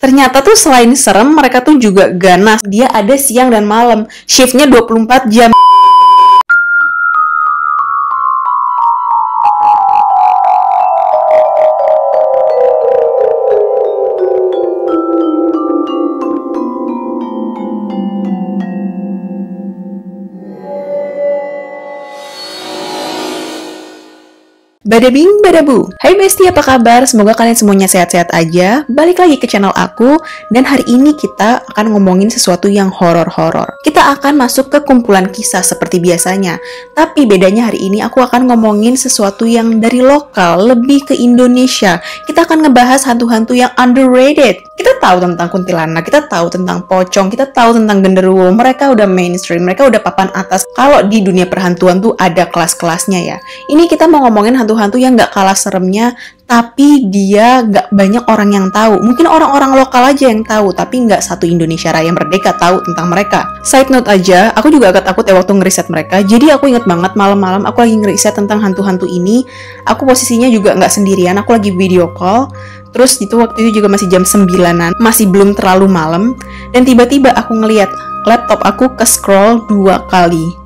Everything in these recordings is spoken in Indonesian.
Ternyata tuh selain serem, mereka tuh juga ganas. Dia ada siang dan malam, shiftnya 24 jam. Badabing badabu. Hai bestie, apa kabar? Semoga kalian semuanya sehat-sehat aja. Balik lagi ke channel aku, dan hari ini kita akan ngomongin sesuatu yang horor-horor. Kita akan masuk ke kumpulan kisah seperti biasanya. Tapi bedanya hari ini aku akan ngomongin sesuatu yang dari lokal, lebih ke Indonesia. Kita akan ngebahas hantu-hantu yang underrated. Kita tahu tentang kuntilanak, kita tahu tentang pocong, kita tahu tentang genderuwo. Mereka udah mainstream, mereka udah papan atas. Kalau di dunia perhantuan tuh ada kelas-kelasnya ya. Ini kita mau ngomongin hantu-hantu yang gak kalah seremnya, tapi dia gak banyak orang yang tahu. Mungkin orang-orang lokal aja yang tahu, tapi gak satu Indonesia Raya Merdeka tahu tentang mereka. Side note aja, aku juga agak takut ya waktu ngeriset mereka. Jadi aku inget banget malam-malam aku lagi ngeriset tentang hantu-hantu ini. Aku posisinya juga gak sendirian, aku lagi video call. Terus waktu itu juga masih jam 9-an, masih belum terlalu malam. Dan tiba-tiba aku ngeliat laptop aku ke-scroll 2 kali.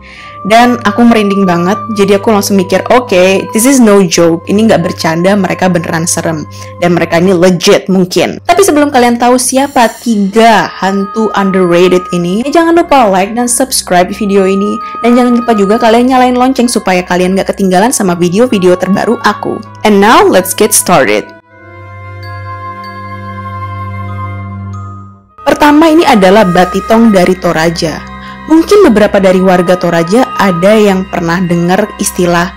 Dan aku merinding banget, jadi aku langsung mikir, oke, this is no joke, ini nggak bercanda, mereka beneran serem. Dan mereka ini legit mungkin. Tapi sebelum kalian tahu siapa 3 hantu underrated ini, jangan lupa like dan subscribe video ini. Dan jangan lupa juga kalian nyalain lonceng supaya kalian nggak ketinggalan sama video-video terbaru aku. And now, let's get started. Pertama ini adalah Batitong dari Toraja. Mungkin beberapa dari warga Toraja ada yang pernah dengar istilah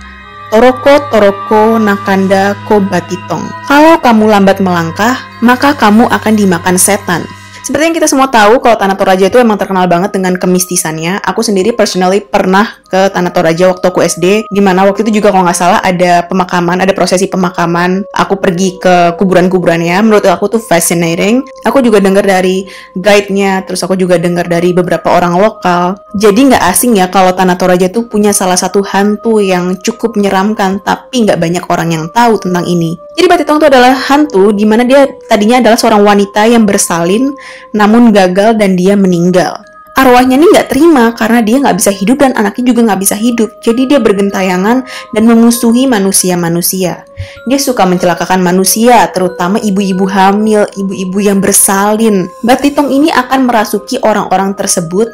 Toroko Nakanda Ko Batitong. Kalau kamu lambat melangkah, maka kamu akan dimakan setan. Seperti yang kita semua tahu, kalau Tanah Toraja itu emang terkenal banget dengan kemistisannya. Aku sendiri personally pernah ke Tanah Toraja waktu aku SD, dimana waktu itu juga kalau nggak salah ada pemakaman, ada prosesi pemakaman. Aku pergi ke kuburan-kuburannya, menurut aku tuh fascinating. Aku juga dengar dari guide-nya, terus aku juga dengar dari beberapa orang lokal. Jadi nggak asing ya kalau Tanah Toraja tuh punya salah satu hantu yang cukup menyeramkan, tapi nggak banyak orang yang tahu tentang ini. Jadi Batitong itu adalah hantu di mana dia tadinya adalah seorang wanita yang bersalin, namun gagal dan dia meninggal. Arwahnya ini nggak terima karena dia nggak bisa hidup dan anaknya juga nggak bisa hidup. Jadi dia bergentayangan dan memusuhi manusia-manusia. Dia suka mencelakakan manusia, terutama ibu-ibu hamil, ibu-ibu yang bersalin. Batitong ini akan merasuki orang-orang tersebut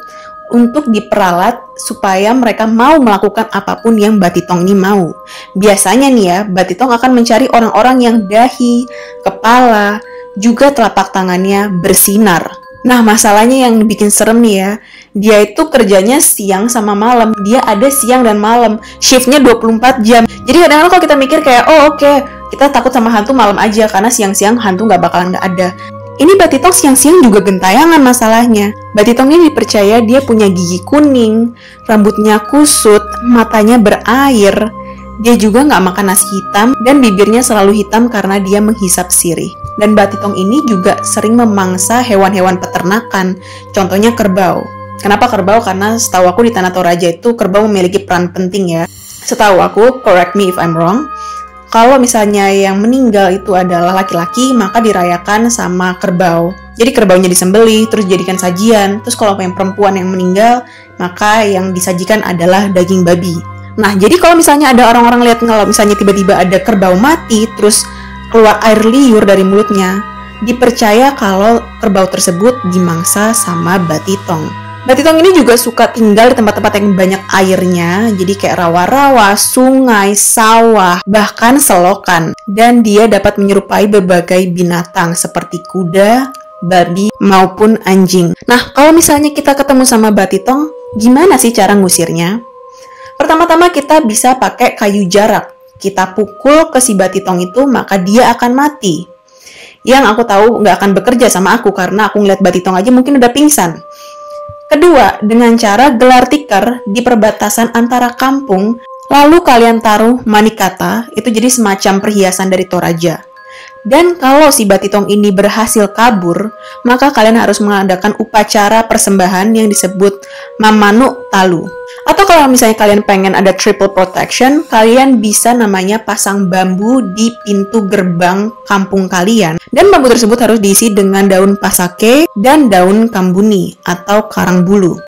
untuk diperalat supaya mereka mau melakukan apapun yang Batitong ini mau. Biasanya nih ya, Batitong akan mencari orang-orang yang dahi, kepala, juga telapak tangannya bersinar. Nah, masalahnya yang bikin serem nih ya, dia itu kerjanya siang sama malam. Dia ada siang dan malam, shiftnya 24 jam. Jadi kadang-kadang kalau kita mikir kayak, oh oke, kita takut sama hantu malam aja, karena siang-siang hantu bakalan nggak ada. Ini Batitong siang-siang juga gentayangan masalahnya. Batitong ini dipercaya dia punya gigi kuning, rambutnya kusut, matanya berair. Dia juga nggak makan nasi hitam dan bibirnya selalu hitam karena dia menghisap sirih. Dan Batitong ini juga sering memangsa hewan-hewan peternakan, contohnya kerbau. Kenapa kerbau? Karena setahu aku di Tanah Toraja itu kerbau memiliki peran penting ya. Setahu aku, correct me if I'm wrong, kalau misalnya yang meninggal itu adalah laki-laki, maka dirayakan sama kerbau. Jadi kerbaunya disembelih, terus dijadikan sajian. Terus kalau yang perempuan yang meninggal, maka yang disajikan adalah daging babi. Nah, jadi kalau misalnya ada orang-orang lihat kalau misalnya tiba-tiba ada kerbau mati, terus keluar air liur dari mulutnya, dipercaya kalau kerbau tersebut dimangsa sama Batitong. Batitong ini juga suka tinggal di tempat-tempat yang banyak airnya, jadi kayak rawa-rawa, sungai, sawah, bahkan selokan. Dan dia dapat menyerupai berbagai binatang seperti kuda, babi, maupun anjing. Nah, kalau misalnya kita ketemu sama Batitong, gimana sih cara ngusirnya? Pertama-tama kita bisa pakai kayu jarak. Kita pukul ke si Batitong itu, maka dia akan mati. Yang aku tahu nggak akan bekerja sama aku, karena aku ngeliat Batitong aja mungkin udah pingsan. Kedua, dengan cara gelar tikar di perbatasan antara kampung, lalu kalian taruh manikata, itu jadi semacam perhiasan dari Toraja. Dan kalau si Batitong ini berhasil kabur, maka kalian harus mengadakan upacara persembahan yang disebut Mamanu Talu. Atau kalau misalnya kalian pengen ada triple protection, kalian bisa namanya pasang bambu di pintu gerbang kampung kalian. Dan bambu tersebut harus diisi dengan daun pasake dan daun kambuni atau karang bulu.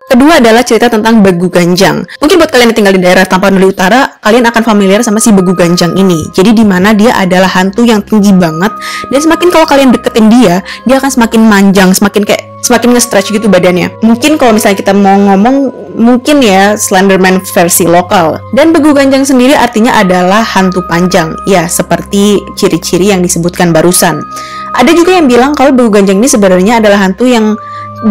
Kedua adalah cerita tentang Begu Ganjang. Mungkin buat kalian yang tinggal di daerah Tapanuli Utara, kalian akan familiar sama si Begu Ganjang ini. Jadi di mana dia adalah hantu yang tinggi banget, dan semakin kalau kalian deketin dia akan semakin manjang, semakin nge-stretch gitu badannya. Mungkin kalau misalnya kita mau ngomong, mungkin ya Slenderman versi lokal. Dan Begu Ganjang sendiri artinya adalah hantu panjang. Ya, seperti ciri-ciri yang disebutkan barusan. Ada juga yang bilang kalau Begu Ganjang ini sebenarnya adalah hantu yang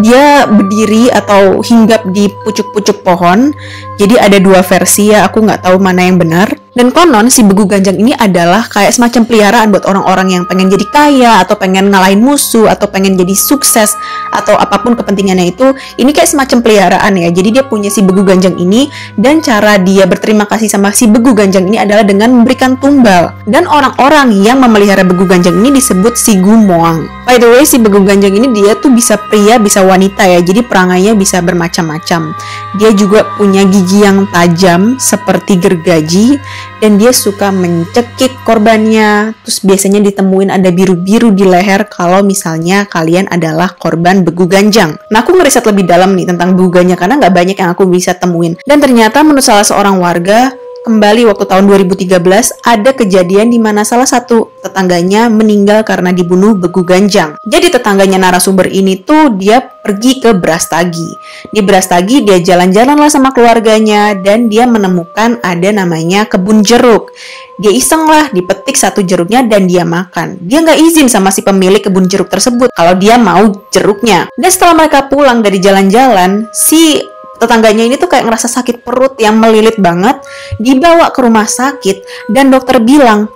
dia berdiri atau hinggap di pucuk-pucuk pohon. Jadi ada dua versi ya, aku nggak tahu mana yang benar. Dan konon si Begu Ganjang ini adalah kayak semacam peliharaan buat orang-orang yang pengen jadi kaya, atau pengen ngalahin musuh, atau pengen jadi sukses, atau apapun kepentingannya itu. Ini kayak semacam peliharaan ya. Jadi dia punya si Begu Ganjang ini, dan cara dia berterima kasih sama si Begu Ganjang ini adalah dengan memberikan tumbal. Dan orang-orang yang memelihara Begu Ganjang ini disebut si Gumoang. By the way, si Begu Ganjang ini dia tuh bisa pria, bisa wanita ya. Jadi perangainya bisa bermacam-macam. Dia juga punya gigi yang tajam seperti gergaji, dan dia suka mencekik korbannya. Terus biasanya ditemuin ada biru-biru di leher kalau misalnya kalian adalah korban Begu Ganjang. Nah, aku ngeriset lebih dalam nih tentang Begu Ganjang karena nggak banyak yang aku bisa temuin. Dan ternyata menurut salah seorang warga, kembali waktu tahun 2013, ada kejadian di mana salah satu tetangganya meninggal karena dibunuh Begu Ganjang. Jadi tetangganya narasumber ini tuh dia pergi ke Brastagi. Di Brastagi dia jalan-jalan lah sama keluarganya, dan dia menemukan ada namanya kebun jeruk. Dia iseng lah dipetik satu jeruknya dan dia makan. Dia nggak izin sama si pemilik kebun jeruk tersebut kalau dia mau jeruknya. Dan setelah mereka pulang dari jalan-jalan, si tetangganya ini tuh kayak ngerasa sakit perut yang melilit banget, dibawa ke rumah sakit, dan dokter bilang,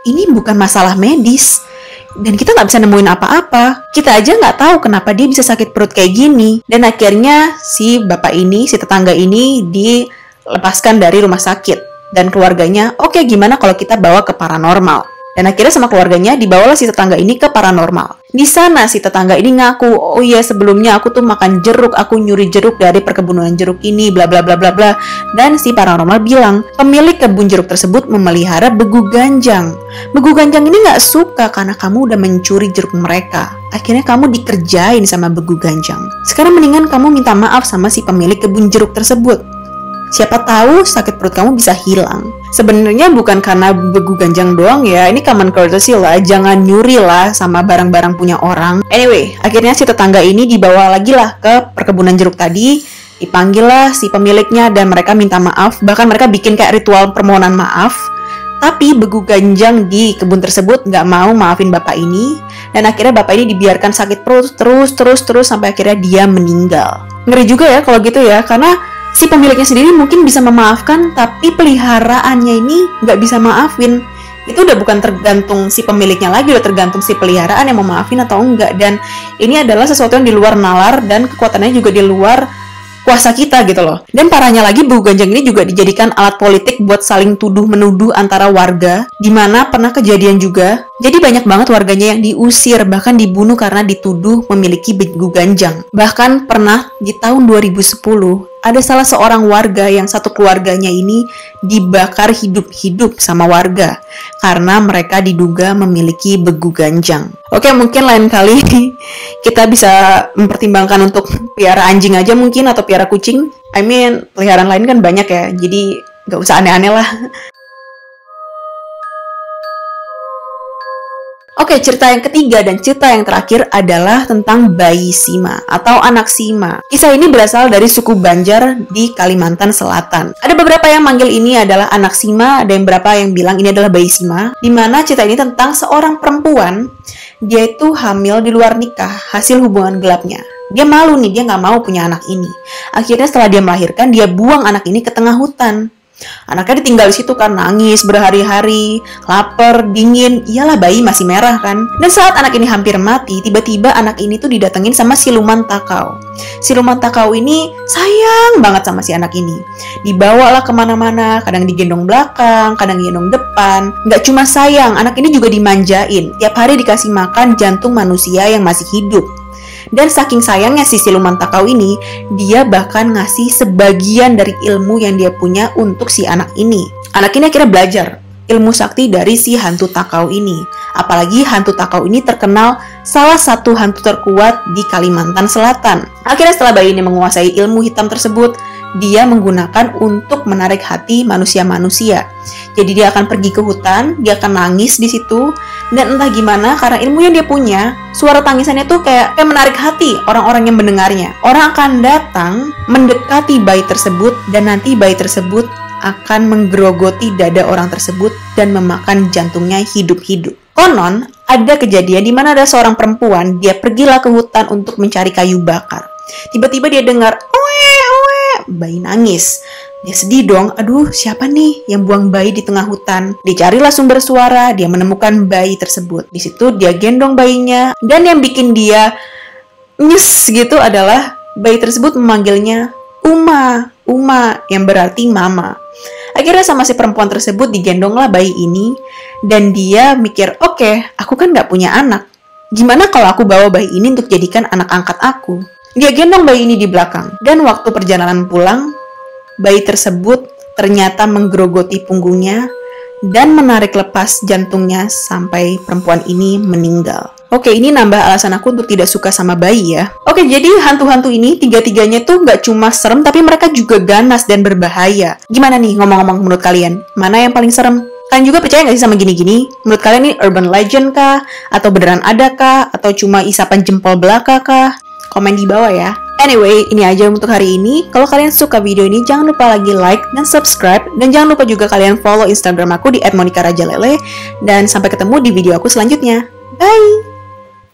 ini bukan masalah medis, dan kita nggak bisa nemuin apa-apa. Kita aja nggak tahu kenapa dia bisa sakit perut kayak gini. Dan akhirnya si bapak ini, si tetangga ini dilepaskan dari rumah sakit, dan keluarganya, oke, gimana kalau kita bawa ke paranormal? Dan akhirnya sama keluarganya dibawalah si tetangga ini ke paranormal. Di sana si tetangga ini ngaku, oh iya sebelumnya aku tuh makan jeruk, aku nyuri jeruk dari perkebunan jeruk ini, bla bla bla bla bla. Dan si paranormal bilang, pemilik kebun jeruk tersebut memelihara Begu Ganjang. Begu Ganjang ini nggak suka karena kamu udah mencuri jeruk mereka. Akhirnya kamu dikerjain sama Begu Ganjang. Sekarang mendingan kamu minta maaf sama si pemilik kebun jeruk tersebut. Siapa tahu sakit perut kamu bisa hilang. Sebenarnya bukan karena Begu Ganjang doang ya, ini common courtesy lah, jangan nyuri lah sama barang-barang punya orang. Anyway, akhirnya si tetangga ini dibawa lagi lah ke perkebunan jeruk tadi, dipanggil lah si pemiliknya dan mereka minta maaf, bahkan mereka bikin kayak ritual permohonan maaf. Tapi Begu Ganjang di kebun tersebut nggak mau maafin bapak ini, dan akhirnya bapak ini dibiarkan sakit perut terus sampai akhirnya dia meninggal. Ngeri juga ya kalau gitu ya, karena si pemiliknya sendiri mungkin bisa memaafkan, tapi peliharaannya ini nggak bisa maafin. Itu udah bukan tergantung si pemiliknya lagi, udah tergantung si peliharaan yang mau maafin atau enggak. Dan ini adalah sesuatu yang di luar nalar, dan kekuatannya juga di luar kuasa kita gitu loh. Dan parahnya lagi, Begu Ganjang ini juga dijadikan alat politik buat saling tuduh-menuduh antara warga, dimana pernah kejadian juga. Jadi banyak banget warganya yang diusir, bahkan dibunuh karena dituduh memiliki Begu Ganjang. Bahkan pernah di tahun 2010, ada salah seorang warga yang satu keluarganya ini dibakar hidup-hidup sama warga karena mereka diduga memiliki Begu Ganjang. Oke, mungkin lain kali kita bisa mempertimbangkan untuk piara anjing aja mungkin, atau piara kucing. I mean, peliharaan lain kan banyak ya, jadi nggak usah aneh-aneh lah. Oke, cerita yang ketiga dan cerita yang terakhir adalah tentang bayi Sima atau anak Sima. Kisah ini berasal dari suku Banjar di Kalimantan Selatan. Ada beberapa yang manggil ini adalah anak Sima, ada yang beberapa yang bilang ini adalah bayi Sima, di mana cerita ini tentang seorang perempuan, dia itu hamil di luar nikah, hasil hubungan gelapnya. Dia malu nih, dia nggak mau punya anak ini. Akhirnya setelah dia melahirkan, dia buang anak ini ke tengah hutan. Anaknya ditinggal di situ kan, nangis berhari-hari, lapar, dingin, iyalah bayi masih merah kan. Dan saat anak ini hampir mati, tiba-tiba anak ini tuh didatengin sama siluman takau. Siluman takau ini sayang banget sama si anak ini. Dibawalah kemana-mana, kadang digendong belakang, kadang digendong depan. Nggak cuma sayang, anak ini juga dimanjain. Tiap hari dikasih makan jantung manusia yang masih hidup. Dan saking sayangnya si siluman takau ini, dia bahkan ngasih sebagian dari ilmu yang dia punya untuk si anak ini. Anak ini akhirnya belajar ilmu sakti dari si hantu takau ini. Apalagi hantu takau ini terkenal salah satu hantu terkuat di Kalimantan Selatan. Akhirnya setelah bayi ini menguasai ilmu hitam tersebut, dia menggunakan untuk menarik hati manusia-manusia. Jadi dia akan pergi ke hutan, dia akan nangis di situ, dan entah gimana karena ilmu yang dia punya, suara tangisannya tuh kayak menarik hati orang-orang yang mendengarnya. Orang akan datang mendekati bayi tersebut, dan nanti bayi tersebut akan menggerogoti dada orang tersebut dan memakan jantungnya hidup-hidup. Konon, ada kejadian di mana ada seorang perempuan, dia pergilah ke hutan untuk mencari kayu bakar. Tiba-tiba dia dengar, oe, bayi nangis. Dia sedih dong, aduh siapa nih yang buang bayi di tengah hutan? Dicarilah sumber suara, dia menemukan bayi tersebut. Di situ dia gendong bayinya, dan yang bikin dia nyes gitu adalah bayi tersebut memanggilnya Uma, yang berarti mama. Akhirnya sama si perempuan tersebut digendonglah bayi ini, dan dia mikir, oke, aku kan gak punya anak. Gimana kalau aku bawa bayi ini untuk jadikan anak angkat aku? Dia gendong bayi ini di belakang, dan waktu perjalanan pulang, bayi tersebut ternyata menggerogoti punggungnya dan menarik lepas jantungnya sampai perempuan ini meninggal. Oke, ini nambah alasan aku untuk tidak suka sama bayi ya. Oke, jadi hantu-hantu ini tiga-tiganya tuh nggak cuma serem, tapi mereka juga ganas dan berbahaya. Gimana nih ngomong-ngomong menurut kalian? Mana yang paling serem? Kalian juga percaya nggak sih sama gini-gini? Menurut kalian ini urban legend kah? Atau beneran ada kah? Atau cuma isapan jempol belaka kah? Komen di bawah ya. Anyway, ini aja untuk hari ini. Kalau kalian suka video ini, jangan lupa lagi like dan subscribe. Dan jangan lupa juga kalian follow Instagram aku di @monicarajalele. Dan sampai ketemu di video aku selanjutnya. Bye!